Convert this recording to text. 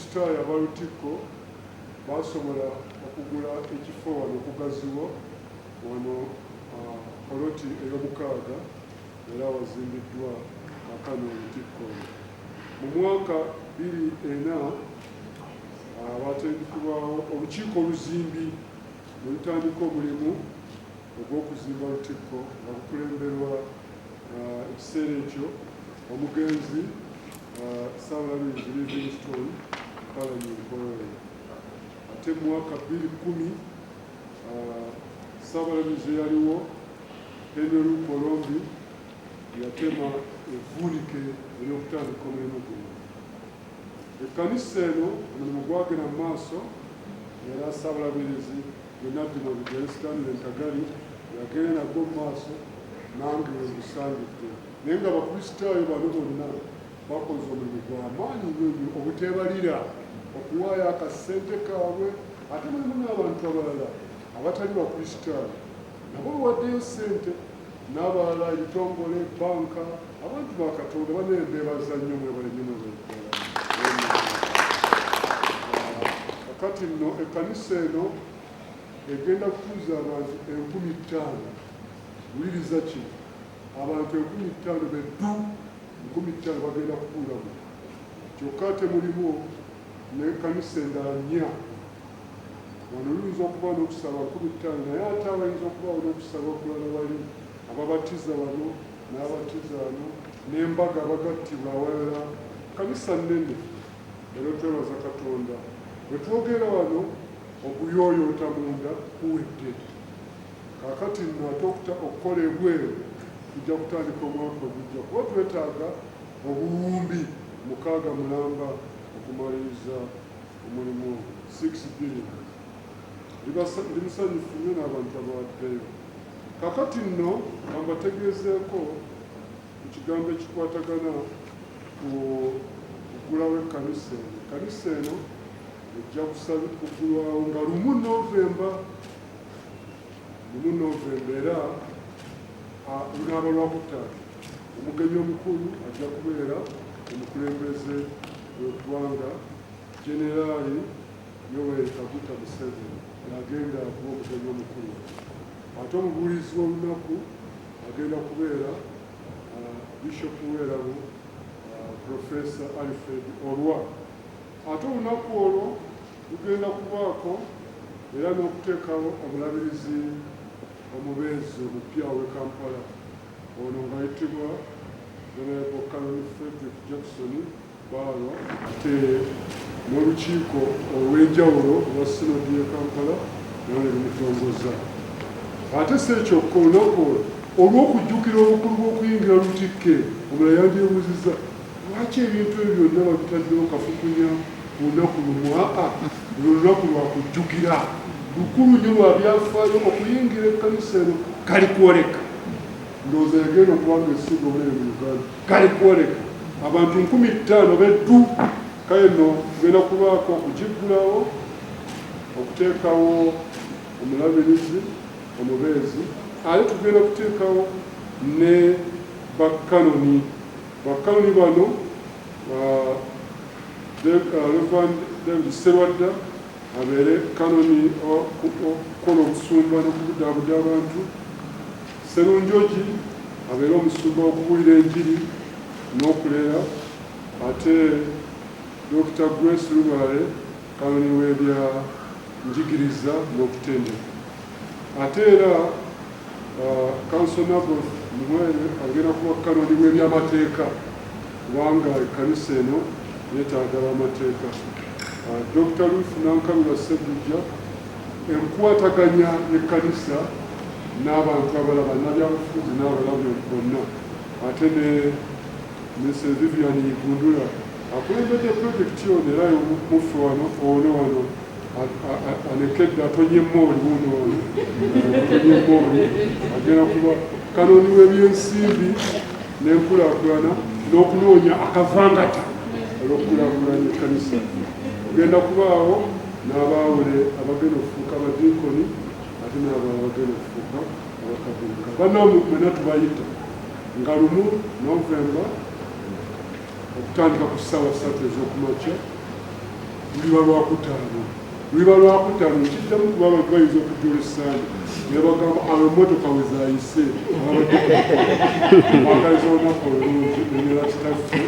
abakristaayo abalutiko basobola okugula ekifo wano okugaziwa wano poloti ey'omukaaga era wazimbiddwa akano olutiko. Mu mwaka 2004 batendekebwawo olukiiko oluzimbi ne lutandika omulimu ogw'okuzimba Lutikko nga bukulemberwa ekiseera ekyo omugenzi Ssaabalabirizi Livingstone Mpalanyi Nkoole. Ate mu mwaka 2010 Ssaabalabirizi eyaliwo Henry Kolombi yatema evvuunike ery'okutandika omulimu guno. Ekkanisa eno omulimu gwagenda mu maaso era Ssaabalabirizi Bernardino Stanley Ntagali yagenda nagwo mu maaso nange ngusangidde. Naye nga abakristaayo bano bonna bakoze omulimu gw'amaanyi nnyo obuteebalira okuwaayo akasente kaabwe. Ate mulimu n'abantu abalala abatali bakristaayo nabo bawaddeyo ssente, n'abalala ebitongole, banka, abantu ba Katonda banembeebaza nnyo mwebalenyo mwebaikola. Kakati nno ekkanisa eno egenda kutuuza abantu 50,000. Wuliriza kino, abantu 50,000 beddu 50,000 bagenda kutuulamu. Kyokka ate mulimu n'ekkanisa endala 4. Wano luyinza okuba n'okusaba 50,000 naye ate abayinza okubawo n'okusaba okulala wali ababatiza wano n'abatiza wano n'embaga abagattibwa awalala. Kkanisa nnene era twebaza Katonda. Bwe twogera wano okuyooyoota munda kuwedde. Kaakati nno ate okukola ebweru tujja kutandika omwaka ogujja kuba twetaaga obuwumbi 6 mulamba okumaliriza omulimu 6 billion. Ndi musanyufu nnyo n'abantu abawaddeyo. Kaakati nno mbategeezeeko ku kigambo ekikwatagana ku kugulawo ekkanisa eno. Ekkanisa eno ejja kugulwawo nga 1 Novemba era lunaaba lwakutaano. Omugenyi omukulu ajja kubeera omukulembeze w'eggwanga Generaali Yoweri Kaguta Museveni agenda kuba omugenyi omukulu. Ate omubuulizi w'olunaku agenda kubeera Bishop Werabu Professor Alfred Olwa. Ate olunaku olwo lugenda kubaako era n'okuteekawo omulabirizi omubeezi omupya w'e Kampala. Ono ng'ayitibwa Venerable Canon Frederick Jackson Baalwa. Ate n'olukiiko olw'enjawulo olwa Sinodi y'e Kampala nalo limutongoza. Ate si ekyo olunaku olw'okujjukira obukulu bw'okuyingira Lutikko, omulala yandyebuuziza lwaki ebintu ebyo byonna babitaddewo kafukunya ku lunaku lumu? Luno lunaku lwakujjukira lukulu nnyo lwa byafaayo. Okuyingira ekkanisa eno kali kwoleka, ndowooza yagenda okubanga esinga obunene mu Uganda, kali kwoleka abantu 50,000 beddu. Kale nno tugenda kubaako okugiggulawo, okuteekawo omulabirizi omubeezi, ate tugenda kuteekawo ne bakkanoni. Bakkanoni bano Reverend David Sserwadda abeere kanoni okukola obusumba n'okubudaabuda abantu. Sserunjogi abeere omusumba okubuulira enjiri n'okulera. Ate Dr. Grace Lubaale kanoni w'ebya njigiriza n'okutendeka. Ate era Councilor Mwere agenda kuba kanoni w'ebyamateeka kubanga ekkanisa eno yeetaaga amateeka. Dr. Ruth Nankabirwa Ssebuggya enkwataganya ekkanisa n'abantu abalala bannabyabufuzi n'abalabe bonna. Ate ne Mrs. Vivian Igundula akulembedde pulojekiti ono era mufe wano anekedde atonye mooli wuno wano atonye mooli agenda kuba kanoni w'ebyensimbi n'enkulaakulana n'okunoonya akavangata olw'okukulaakulanya ekkanisa. Ogenda kubaawo n'abaawule abagenda okufuuka abadiikoni ate n'abalala bagenda okufuuka abakabulika. Bannaamu mwena tubayita nga 1 Novemba okutandika ku ssaawa 3 ez'okumakya luliba lwakutaano luliba lwakutaano kiddamu kuba abantu bayinza okujja olwessande ne bagamba abo emmotoka we zaayise mwagaliza olunaku olungi nenyera kitaffe